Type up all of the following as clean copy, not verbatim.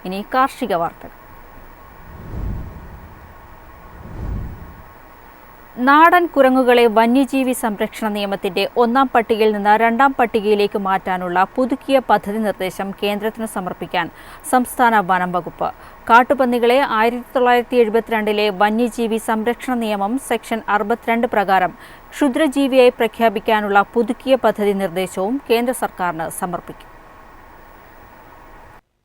ഇനി കാർഷിക വാർത്തകൾ. നാടൻ കുരങ്ങുകളെ വന്യജീവി സംരക്ഷണ നിയമത്തിന്റെ 1-ാം പട്ടികയിൽ നിന്ന് 2-ാം പട്ടികയിലേക്ക് മാറ്റാനുള്ള പുതുക്കിയ പദ്ധതി നിർദ്ദേശം കേന്ദ്രത്തിന് സമർപ്പിക്കാൻ സംസ്ഥാന വനം വകുപ്പ്. കാട്ടുപന്നികളെ 1972 വന്യജീവി സംരക്ഷണ നിയമം സെക്ഷൻ 62 പ്രകാരം ക്ഷുദ്രജീവിയായി പ്രഖ്യാപിക്കാനുള്ള പുതുക്കിയ പദ്ധതി നിർദ്ദേശവും കേന്ദ്ര സർക്കാരിന് സമർപ്പിക്കും.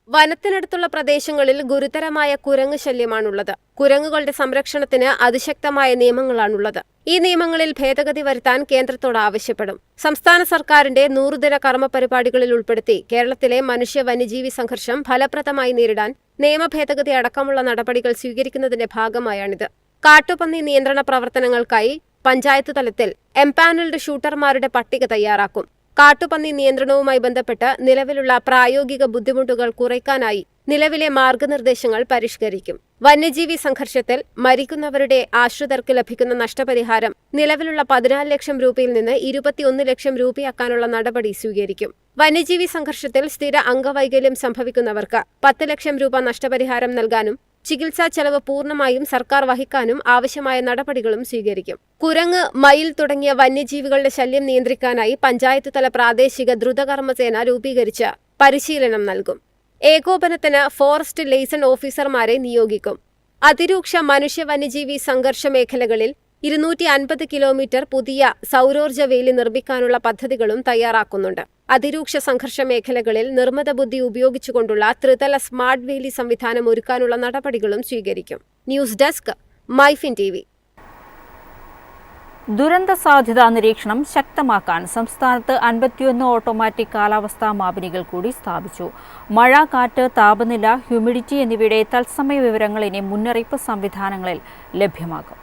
വനത്തിനടുത്തുള്ള പ്രദേശങ്ങളിൽ ഗുരുതരമായ കുരങ്ങ് ശല്യമാണുള്ളത്. കുരങ്ങുകളുടെ സംരക്ഷണത്തിന് അതിശക്തമായ നിയമങ്ങളാണുള്ളത്. ഈ നിയമങ്ങളിൽ ഭേദഗതി വരുത്താൻ കേന്ദ്രത്തോട് ആവശ്യപ്പെടും. സംസ്ഥാന സർക്കാരിന്റെ 100 ദിന കർമ്മ പരിപാടികളിൽ ഉൾപ്പെടുത്തി കേരളത്തിലെ മനുഷ്യ വന്യജീവി സംഘർഷം ഫലപ്രദമായി നേരിടാൻ നിയമ ഭേദഗതി അടക്കമുള്ള നടപടികൾ സ്വീകരിക്കുന്നതിന്റെ ഭാഗമായാണിത്. കാട്ടുപന്നി നിയന്ത്രണ പ്രവർത്തനങ്ങൾക്കായി പഞ്ചായത്ത് തലത്തിൽ എംപാനൽഡ് ഷൂട്ടർമാരുടെ പട്ടിക തയ്യാറാക്കും. കാട്ടുപന്നി നിയന്ത്രണവുമായി ബന്ധപ്പെട്ട് നിലവിലുള്ള പ്രായോഗിക ബുദ്ധിമുട്ടുകൾ കുറയ്ക്കാനായി നിലവിലെ മാർഗനിർദ്ദേശങ്ങൾ പരിഷ്കരിക്കും. വന്യജീവി സംഘർഷത്തിൽ മരിക്കുന്നവരുടെ ആശ്രിതർക്ക് ലഭിക്കുന്ന നഷ്ടപരിഹാരം നിലവിലുള്ള 14 ലക്ഷം രൂപയിൽ നിന്ന് 21 ലക്ഷം രൂപയാക്കാനുള്ള നടപടി സ്വീകരിക്കും. വന്യജീവി സംഘർഷത്തിൽ സ്ഥിര അംഗവൈകല്യം സംഭവിക്കുന്നവർക്ക് 10 ലക്ഷം രൂപ നഷ്ടപരിഹാരം നൽകാനും ചികിത്സാ ചെലവ് പൂർണ്ണമായും സർക്കാർ വഹിക്കാനും ആവശ്യമായ നടപടികളും സ്വീകരിക്കും. കുരങ്ങ്, മയിൽ തുടങ്ങിയ വന്യജീവികളുടെ ശല്യം നിയന്ത്രിക്കാനായി പഞ്ചായത്ത് തല പ്രാദേശിക ദ്രുതകർമ്മസേന രൂപീകരിച്ച് പരിശീലനം നൽകും. ഏകോപനത്തിന് ഫോറസ്റ്റ് ലെയ്സൺ ഓഫീസർമാരെ നിയോഗിക്കും. അതിരൂക്ഷ മനുഷ്യ വന്യജീവി സംഘർഷ മേഖലകളിൽ 250 കിലോമീറ്റർ പുതിയ സൗരോർജ്ജ വേലി നിർമ്മിക്കാനുള്ള പദ്ധതികളും തയ്യാറാക്കുന്നുണ്ട്. അതിരൂക്ഷ സംഘർഷ മേഖലകളിൽ നിർമ്മിത ബുദ്ധി ഉപയോഗിച്ചുകൊണ്ടുള്ള ത്രിതല സ്മാർട്ട് വേലി സംവിധാനം ഒരുക്കാനുള്ള നടപടികളും സ്വീകരിക്കും. News desk, MyFin TV. ദുരന്ത സാധ്യതാ നിരീക്ഷണം ശക്തമാക്കാൻ സംസ്ഥാനത്ത് 51 ഓട്ടോമാറ്റിക് കാലാവസ്ഥാ മാപിനികൾ കൂടി സ്ഥാപിച്ചു. മഴ, കാറ്റ്, താപനില, ഹ്യൂമിഡിറ്റി എന്നിവയുടെ തത്സമയ വിവരങ്ങൾ ഇനി മുന്നറിയിപ്പ് സംവിധാനങ്ങളിൽ ലഭ്യമാകും.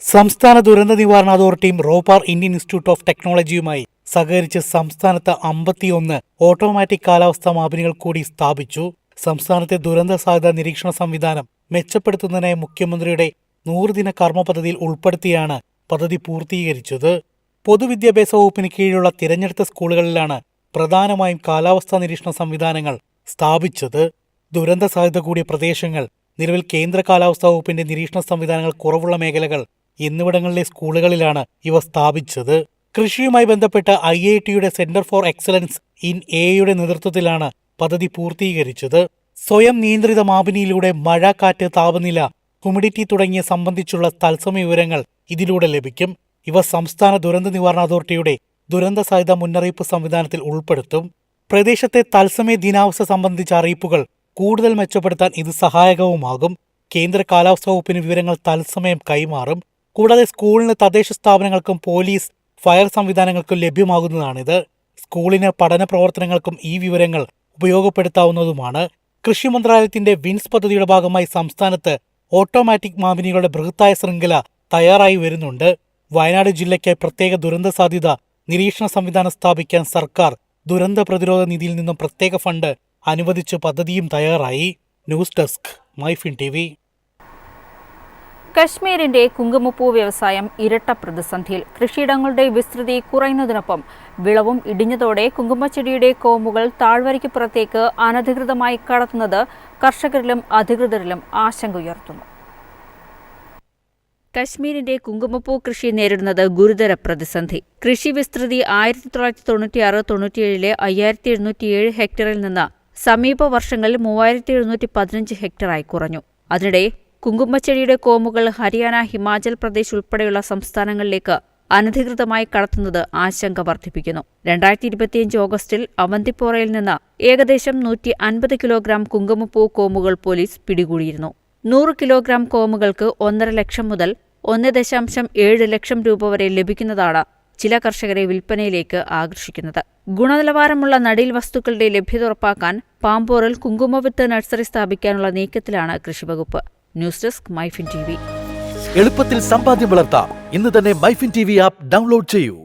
സംസ്ഥാന ദുരന്ത നിവാരണ അതോറിറ്റിയും റോപാർ ഇന്ത്യൻ ഇൻസ്റ്റിറ്റ്യൂട്ട് ഓഫ് ടെക്നോളജിയുമായി സഹകരിച്ച് സംസ്ഥാനത്ത് 51 ഓട്ടോമാറ്റിക് കാലാവസ്ഥാ മാപിനികൾ കൂടി സ്ഥാപിച്ചു. സംസ്ഥാനത്തെ ദുരന്ത സാധ്യതാ നിരീക്ഷണ സംവിധാനം മെച്ചപ്പെടുത്തുന്നതിനായി മുഖ്യമന്ത്രിയുടെ 100 ദിന കർമ്മ പദ്ധതിയിൽ ഉൾപ്പെടുത്തിയാണ് പദ്ധതി പൂർത്തീകരിച്ചത്. പൊതുവിദ്യാഭ്യാസ വകുപ്പിന് കീഴിലുള്ള തിരഞ്ഞെടുത്ത സ്കൂളുകളിലാണ് പ്രധാനമായും കാലാവസ്ഥാ നിരീക്ഷണ സംവിധാനങ്ങൾ സ്ഥാപിച്ചത്. ദുരന്ത സാധ്യത കൂടിയ പ്രദേശങ്ങൾ, നിലവിൽ കേന്ദ്ര കാലാവസ്ഥാ വകുപ്പിന്റെ നിരീക്ഷണ സംവിധാനങ്ങൾ കുറവുള്ള മേഖലകൾ എന്നിവിടങ്ങളിലെ സ്കൂളുകളിലാണ് ഇവ സ്ഥാപിച്ചത്. കൃഷിയുമായി ബന്ധപ്പെട്ട IIT-യുടെ സെന്റർ ഫോർ എക്സലൻസ് ഇൻ AI-യുടെ നേതൃത്വത്തിലാണ് പദ്ധതി പൂർത്തീകരിച്ചത്. സ്വയം നിയന്ത്രിത മാപിനിയിലൂടെ മഴ, കാറ്റ്, താപനില, ഹ്യൂമിഡിറ്റി തുടങ്ങിയ സംബന്ധിച്ചുള്ള തത്സമയ വിവരങ്ങൾ ഇതിലൂടെ ലഭിക്കും. ഇവ സംസ്ഥാന ദുരന്ത നിവാരണ അതോറിറ്റിയുടെ ദുരന്ത സാധ്യതാ മുന്നറിയിപ്പ് സംവിധാനത്തിൽ ഉൾപ്പെടുത്തും. പ്രദേശത്തെ തത്സമയ ദിനാവസ്ഥ സംബന്ധിച്ച അറിയിപ്പുകൾ കൂടുതൽ മെച്ചപ്പെടുത്താൻ ഇത് സഹായകവുമാകും. കേന്ദ്ര കാലാവസ്ഥാ വകുപ്പിന് വിവരങ്ങൾ തത്സമയം കൈമാറും. കൂടാതെ സ്കൂളിന്, തദ്ദേശ സ്ഥാപനങ്ങൾക്കും പോലീസ്, ഫയർ സംവിധാനങ്ങൾക്കും ലഭ്യമാകുന്നതാണിത്. സ്കൂളിന്, പഠന പ്രവർത്തനങ്ങൾക്കും ഈ വിവരങ്ങൾ ഉപയോഗപ്പെടുത്താവുന്നതുമാണ്. കൃഷി മന്ത്രാലയത്തിന്റെ വിൻസ് പദ്ധതിയുടെ ഭാഗമായി സംസ്ഥാനത്ത് ഓട്ടോമാറ്റിക് മാപിനികളുടെ ബൃഹത്തായ ശൃംഖല തയ്യാറായി വരുന്നുണ്ട്. വയനാട് ജില്ലയ്ക്ക് പ്രത്യേക ദുരന്ത സാധ്യത നിരീക്ഷണ സംവിധാനം സ്ഥാപിക്കാൻ സർക്കാർ ദുരന്ത പ്രതിരോധ നിധിയിൽ നിന്നും പ്രത്യേക ഫണ്ട് അനുവദിച്ച് പദ്ധതിയും തയ്യാറായി. News desk, MyFin TV. കശ്മീരിന്റെ കുങ്കുമപ്പൂ വ്യവസായം ഇരട്ട പ്രതിസന്ധിയിൽ. കൃഷിയിടങ്ങളുടെ വിസ്തൃതി കുറയുന്നതിനൊപ്പം വിളവും ഇടിഞ്ഞതോടെ കുങ്കുമച്ചെടിയുടെ കോമുകൾ താഴ്വരയ്ക്ക് പുറത്തേക്ക് അനധികൃതമായി കടത്തുന്നത് കർഷകരിലും അധികൃതരിലും ആശങ്ക ഉയർത്തുന്നു. കശ്മീരിന്റെ കുങ്കുമപ്പൂ കൃഷി നേരിടുന്നത് ഗുരുതര പ്രതിസന്ധി. കൃഷി വിസ്തൃതി 1996-97 5707 ഹെക്ടറിൽ നിന്ന് സമീപ വർഷങ്ങളിൽ 3715 ഹെക്ടറായി കുറഞ്ഞു. അതിനിടെ കുങ്കുമച്ചെടിയുടെ കോമുകൾ ഹരിയാന, ഹിമാചൽ പ്രദേശ് ഉൾപ്പെടെയുള്ള സംസ്ഥാനങ്ങളിലേക്ക് അനധികൃതമായി കടത്തുന്നത് ആശങ്ക വർദ്ധിപ്പിക്കുന്നു. 2025 ഓഗസ്റ്റിൽ അവന്തിപ്പോറയിൽ നിന്ന് ഏകദേശം 150 കിലോഗ്രാം കുങ്കുമപ്പൂ കോമുകൾ പോലീസ് പിടികൂടിയിരുന്നു. 100 കിലോഗ്രാം കോമുകൾക്ക് 1.5 ലക്ഷം മുതൽ 1.7 ലക്ഷം രൂപ വരെ ലഭിക്കുന്നതാണ് ചില കർഷകരെ വിൽപ്പനയിലേക്ക് ആകർഷിക്കുന്നത്. ഗുണനിലവാരമുള്ള നടീൽ വസ്തുക്കളുടെ ലഭ്യത ഉറപ്പാക്കാൻ പാമ്പോറിൽ കുങ്കുമവിത്ത് നഴ്സറി സ്ഥാപിക്കാനുള്ള നീക്കത്തിലാണ് കൃഷിവകുപ്പ്. News desk, MyFin TV. എളുപ്പത്തിൽ സമ്പാദ്യം വളർത്താം. ഇന്ന് തന്നെ മൈഫിൻ TV ആപ്പ് ഡൗൺലോഡ് ചെയ്യൂ.